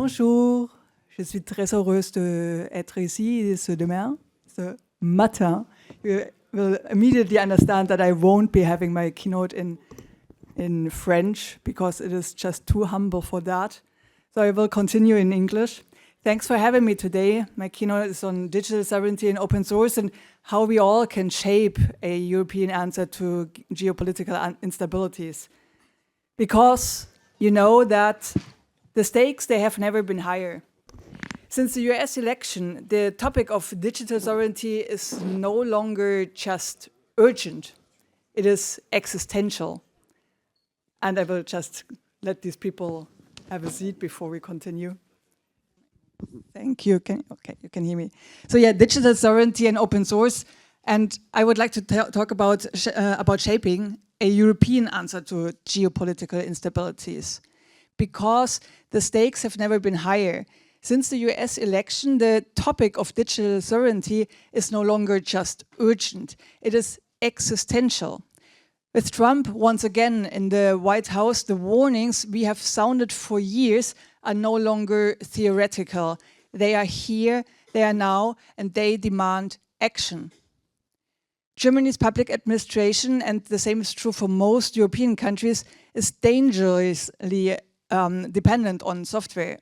Bonjour, je suis très heureuse d'être ici ce matin. You will immediately understand that I won't be having my keynote in French because it is just too humble for that. So I will continue in English. Thanks for having me today. My keynote is on digital sovereignty and open source and how we all can shape a European answer to geopolitical instabilities. Because you know that the stakes, they have never been higher. Since the US election, the topic of digital sovereignty is no longer just urgent. It is existential. And I will just let these people have a seat before we continue. Thank you. Okay, you can hear me. So yeah, digital sovereignty and open source. And I would like to talk about shaping a European answer to geopolitical instabilities. Because the stakes have never been higher. Since the US election, the topic of digital sovereignty is no longer just urgent. It is existential. With Trump once again in the White House, the warnings we have sounded for years are no longer theoretical. They are here, they are now, and they demand action. Germany's public administration, and the same is true for most European countries, is dangerously dependent on software.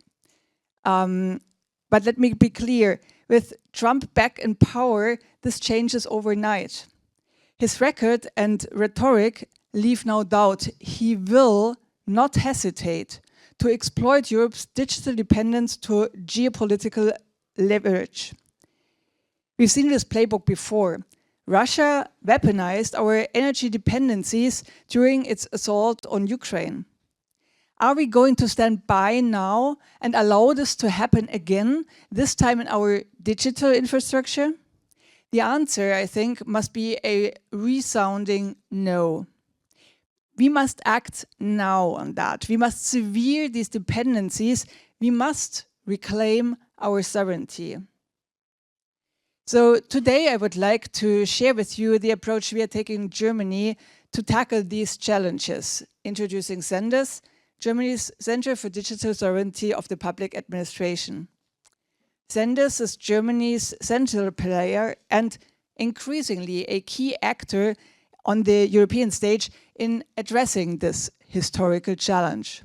But let me be clear, with Trump back in power, this changes overnight. His record and rhetoric leave no doubt he will not hesitate to exploit Europe's digital dependence to geopolitical leverage. We've seen this playbook before. Russia weaponized our energy dependencies during its assault on Ukraine. Are we going to stand by now and allow this to happen again, this time in our digital infrastructure? The answer, I think, must be a resounding no. We must act now on that. We must sever these dependencies. We must reclaim our sovereignty. So today I would like to share with you the approach we are taking in Germany to tackle these challenges, introducing ZenDiS, Germany's Center for Digital Sovereignty of the Public Administration. ZenDiS is Germany's central player and increasingly a key actor on the European stage in addressing this historical challenge.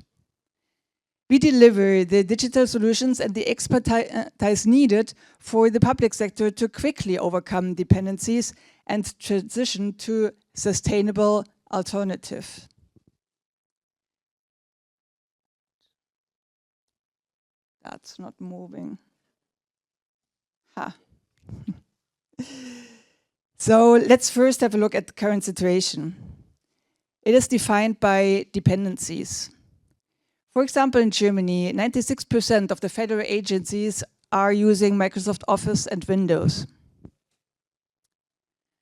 We deliver the digital solutions and the expertise needed for the public sector to quickly overcome dependencies and transition to sustainable alternatives. That's not moving. Ha. So let's first have a look at the current situation. It is defined by dependencies. For example, in Germany, 96% of the federal agencies are using Microsoft Office and Windows.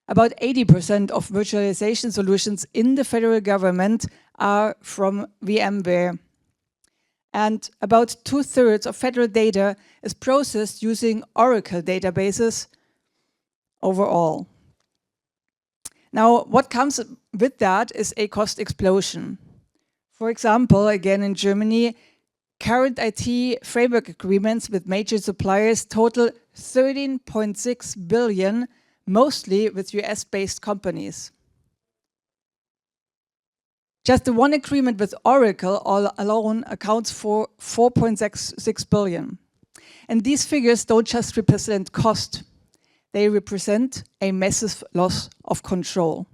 About 80% of virtualization solutions in the federal government are from VMware. And about 2/3 of federal data is processed using Oracle databases overall. Now, what comes with that is a cost explosion. For example, again in Germany, current IT framework agreements with major suppliers total 13.6 billion, mostly with US-based companies. Just the one agreement with Oracle all alone accounts for 4.6 billion. And these figures don't just represent cost, they represent a massive loss of control.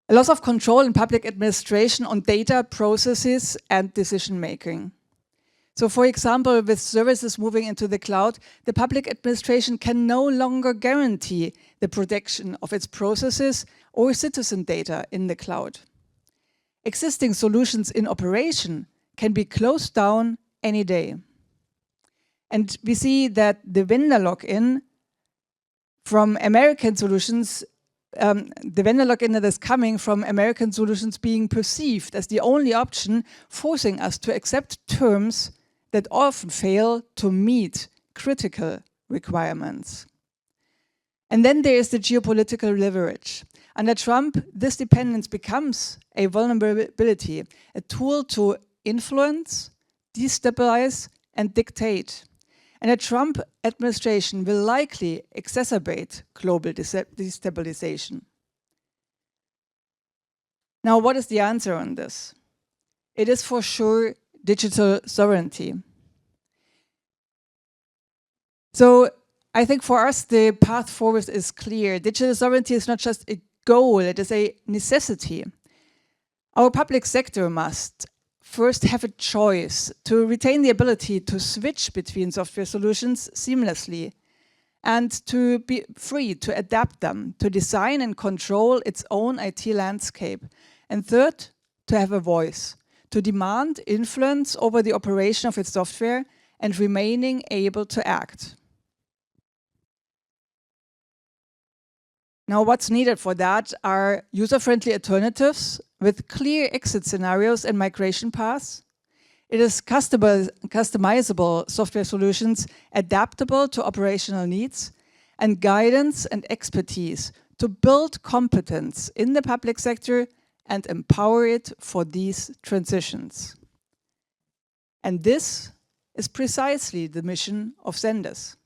A loss of control in public administration on data, processes, and decision making. So for example, with services moving into the cloud, the public administration can no longer guarantee the protection of its processes or citizen data in the cloud. Existing solutions in operation can be closed down any day. And we see that the vendor lock-in from American solutions, the vendor lock-in that is coming from American solutions being perceived as the only option, forcing us to accept terms that often fail to meet critical requirements. And then there is the geopolitical leverage. Under Trump, this dependence becomes a vulnerability, a tool to influence, destabilize, and dictate. And the Trump administration will likely exacerbate global destabilization. Now, what is the answer on this? It is for sure digital sovereignty. So I think for us, the path forward is clear. Digital sovereignty is not just a goal, it is a necessity. Our public sector must first have a choice to retain the ability to switch between software solutions seamlessly and to be free to adapt them, to design and control its own IT landscape. And third, to have a voice, to demand influence over the operation of its software and remaining able to act. Now, what's needed for that are user-friendly alternatives with clear exit scenarios and migration paths. It is customizable software solutions adaptable to operational needs, and guidance and expertise to build competence in the public sector and empower it for these transitions. And this is precisely the mission of ZenDiS.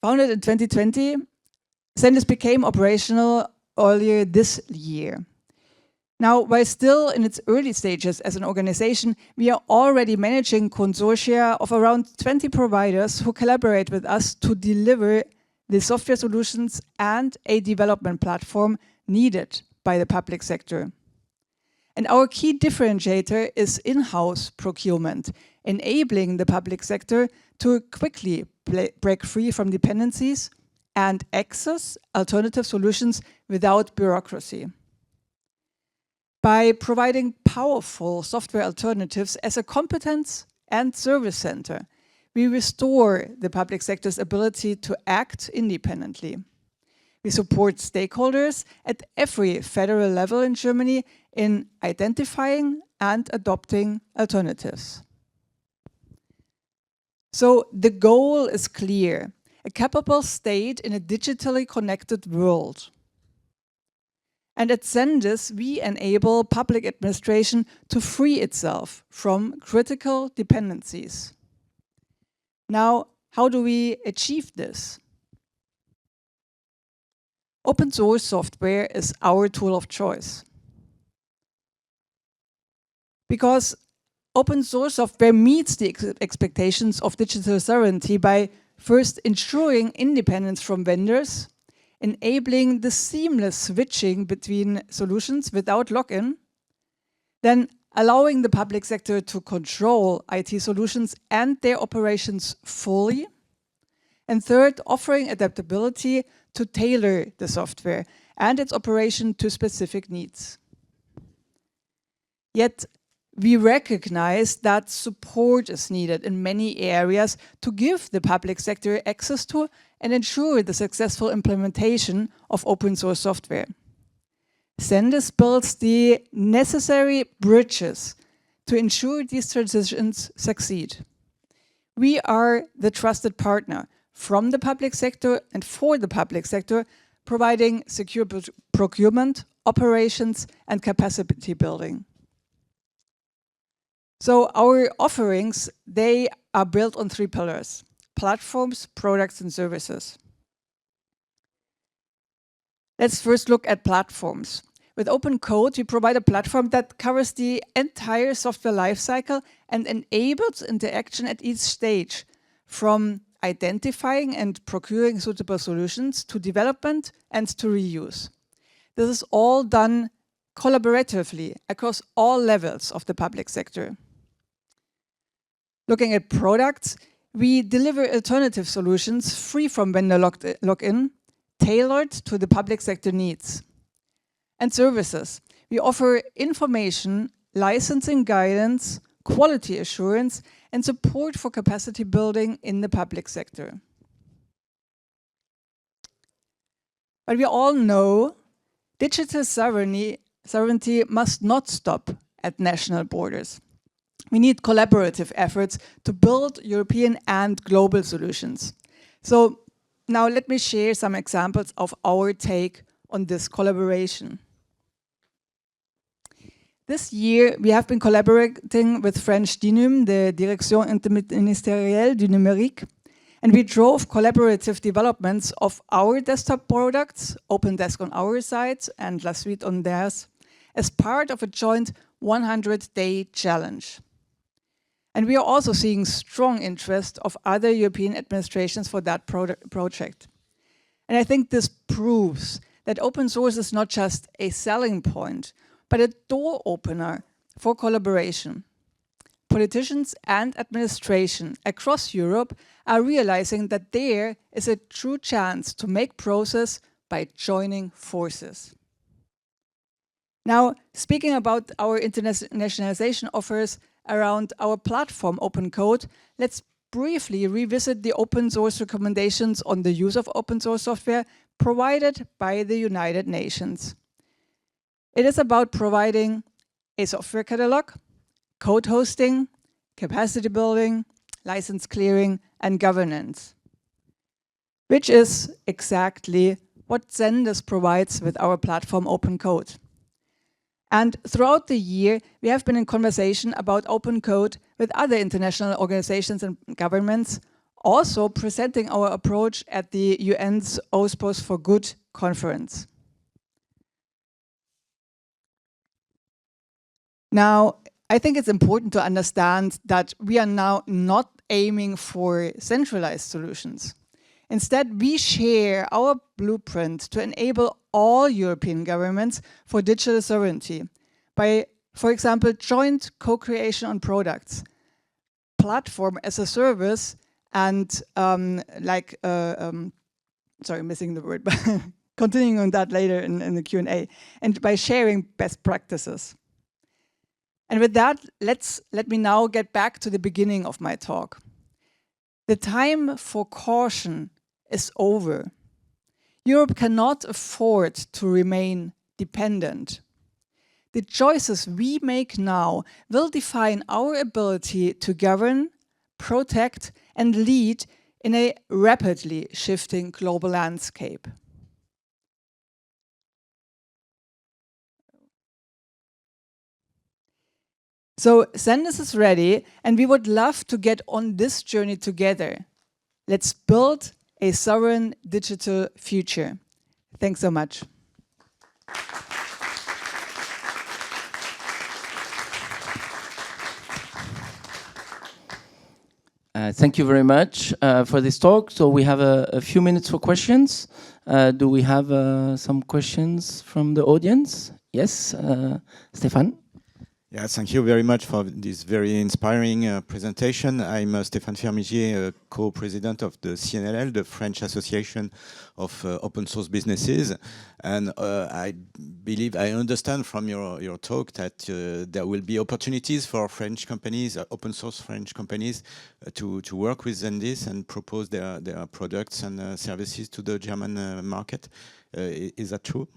Founded in 2020, ZenDiS became operational earlier this year. Now, while still in its early stages as an organization, we are already managing consortia of around 20 providers who collaborate with us to deliver the software solutions and a development platform needed by the public sector. And our key differentiator is in-house procurement, enabling the public sector to quickly break free from dependencies and access alternative solutions without bureaucracy. By providing powerful software alternatives as a competence and service center, we restore the public sector's ability to act independently. We support stakeholders at every federal level in Germany in identifying and adopting alternatives. So the goal is clear: a capable state in a digitally connected world. And at ZenDiS, we enable public administration to free itself from critical dependencies. Now, how do we achieve this? Open source software is our tool of choice. Because open source software meets the expectations of digital sovereignty by first ensuring independence from vendors, enabling the seamless switching between solutions without lock-in, then allowing the public sector to control IT solutions and their operations fully, and third, offering adaptability to tailor the software and its operation to specific needs. Yet, we recognize that support is needed in many areas to give the public sector access to and ensure the successful implementation of open source software. ZenDiS builds the necessary bridges to ensure these transitions succeed. We are the trusted partner from the public sector and for the public sector, providing secure procurement, operations, and capacity building. So our offerings, they are built on 3 pillars: platforms, products, and services. Let's first look at platforms. With open code, we provide a platform that covers the entire software lifecycle and enables interaction at each stage, from identifying and procuring suitable solutions to development and to reuse. This is all done collaboratively across all levels of the public sector. Looking at products, we deliver alternative solutions free from vendor lock-in, tailored to the public sector needs. And services, we offer information, licensing guidance, quality assurance, and support for capacity building in the public sector. But we all know digital sovereignty must not stop at national borders. We need collaborative efforts to build European and global solutions. So now let me share some examples of our take on this collaboration. This year, we have been collaborating with French DINUM, the Direction Interministérielle du Numérique, and we drove collaborative developments of our desktop products, OpenDesk on our side and La Suite on theirs, as part of a joint 100-day challenge. And we are also seeing strong interest of other European administrations for that project. And I think this proves that open source is not just a selling point, but a door opener for collaboration. Politicians and administration across Europe are realizing that there is a true chance to make progress by joining forces. Now, speaking about our internationalization offers around our platform Open Code, let's briefly revisit the open source recommendations on the use of open source software provided by the United Nations. It is about providing a software catalog, code hosting, capacity building, license clearing, and governance, which is exactly what ZenDiS provides with our platform Open Code. And throughout the year, we have been in conversation about open code with other international organizations and governments, also presenting our approach at the UN's OSPOS for Good conference. Now, I think it's important to understand that we are now not aiming for centralized solutions. Instead, we share our blueprint to enable all European governments for digital sovereignty by, for example, joint co-creation on products, platform as a service, and sorry, missing the word, but continuing on that later in the Q&A, and by sharing best practices. And with that, let me now get back to the beginning of my talk. The time for caution is over. Europe cannot afford to remain dependent. The choices we make now will define our ability to govern, protect, and lead in a rapidly shifting global landscape. So ZenDiS is ready, and we would love to get on this journey together. Let's build a sovereign digital future. Thanks so much. Thank you very much for this talk. So we have a few minutes for questions. Do we have some questions from the audience? Yes, Stéphane? Yeah, thank you very much for this very inspiring presentation. I'm Stéphane Fermigier, co-president of the CNLL, the French Association of Open Source Businesses. And I believe I understand from your talk that there will be opportunities for French companies, open source French companies, to work with ZenDiS and propose their products and services to the German market. Is that true?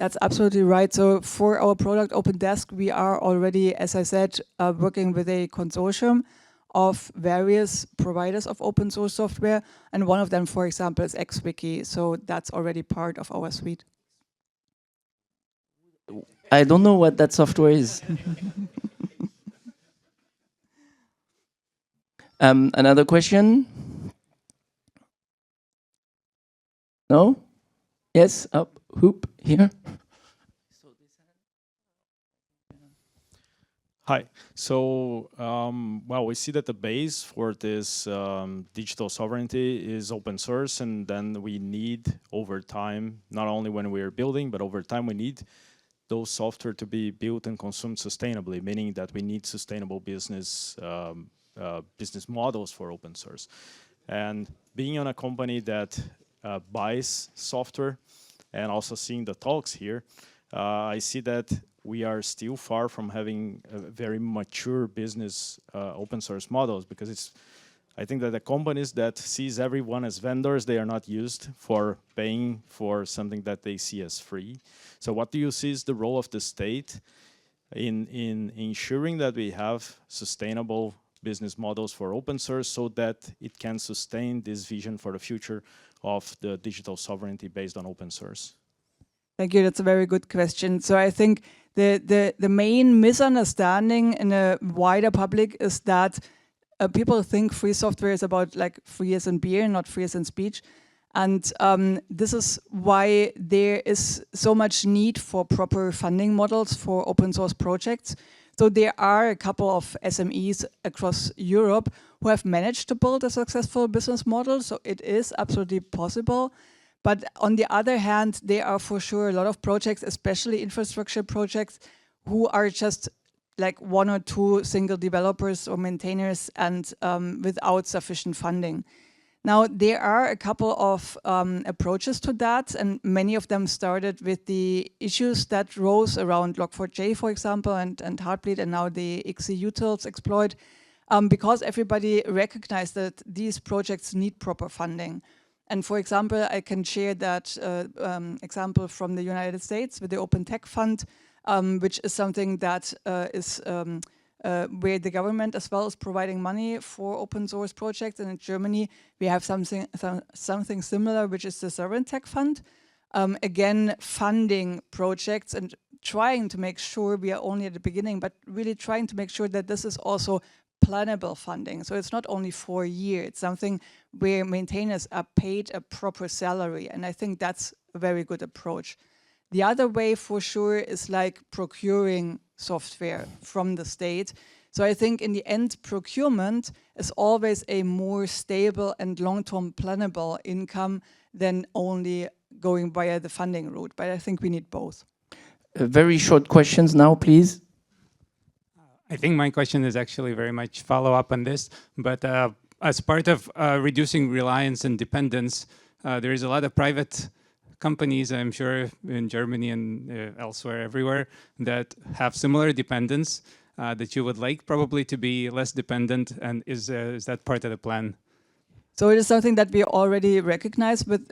That's absolutely right. So for our product OpenDesk, we are already, as I said, working with a consortium of various providers of open source software. And one of them, for example, is XWiki. So that's already part of our suite. I don't know what that software is. Another question? No? Yes, up, hoop, here. Hi. So, well, we see that the base for this digital sovereignty is open source, and then we need, over time, not only when we are building, but over time we need those software to be built and consumed sustainably, meaning that we need sustainable business models for open source. And being on a company that buys software, and also seeing the talks here, I see that we are still far from having a very mature business open source models, because I think that the companies that sees everyone as vendors, they are not used for paying for something that they see as free. So what do you see is the role of the state in ensuring that we have sustainable business models for open source so that it can sustain this vision for the future of the digital sovereignty based on open source? Thank you. That's a very good question. So I think the main misunderstanding in a wider public is that people think free software is about like free as in beer, not free as in speech. And this is why there is so much need for proper funding models for open source projects. So there are a couple of SMEs across Europe who have managed to build a successful business model. So it is absolutely possible. But on the other hand, there are for sure a lot of projects, especially infrastructure projects, who are just like one or two single developers or maintainers and without sufficient funding. Now, there are a couple of approaches to that, and many of them started with the issues that rose around Log4j, for example, and Heartbleed, and now the XCUtils exploit, because everybody recognized that these projects need proper funding. And for example, I can share that example from the United States with the Open Tech Fund, which is something that is where the government as well is providing money for open source projects. And in Germany, we have something similar, which is the Souveränität Fund. Again, funding projects and trying to make sure we are only at the beginning, but really trying to make sure that this is also plannable funding. So it's not only for a year, it's something where maintainers are paid a proper salary. And I think that's a very good approach. The other way for sure is like procuring software from the state. So I think in the end, procurement is always a more stable and long-term plannable income than only going via the funding route. But I think we need both. Very short questions now, please. I think my question is actually very much follow up on this, but as part of reducing reliance and dependence, there is a lot of private companies, I'm sure in Germany and elsewhere, everywhere, that have similar dependence that you would like probably to be less dependent, and is that part of the plan? So it is something that we already recognize with,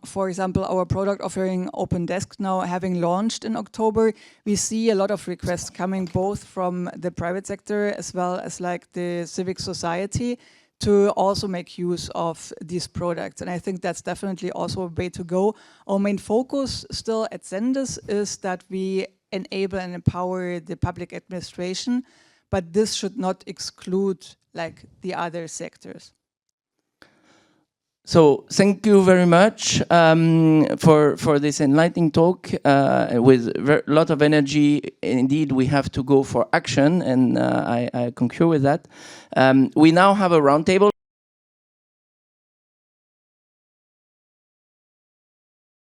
for example, our product offering OpenDesk now having launched in October. We see a lot of requests coming both from the private sector as well as like the civic society to also make use of these products. And I think that's definitely also a way to go. Our main focus still at ZenDiS is that we enable and empower the public administration, but this should not exclude like the other sectors. So thank you very much for this enlightening talk with a lot of energy. Indeed, we have to go for action, and I concur with that. We now have a roundtable.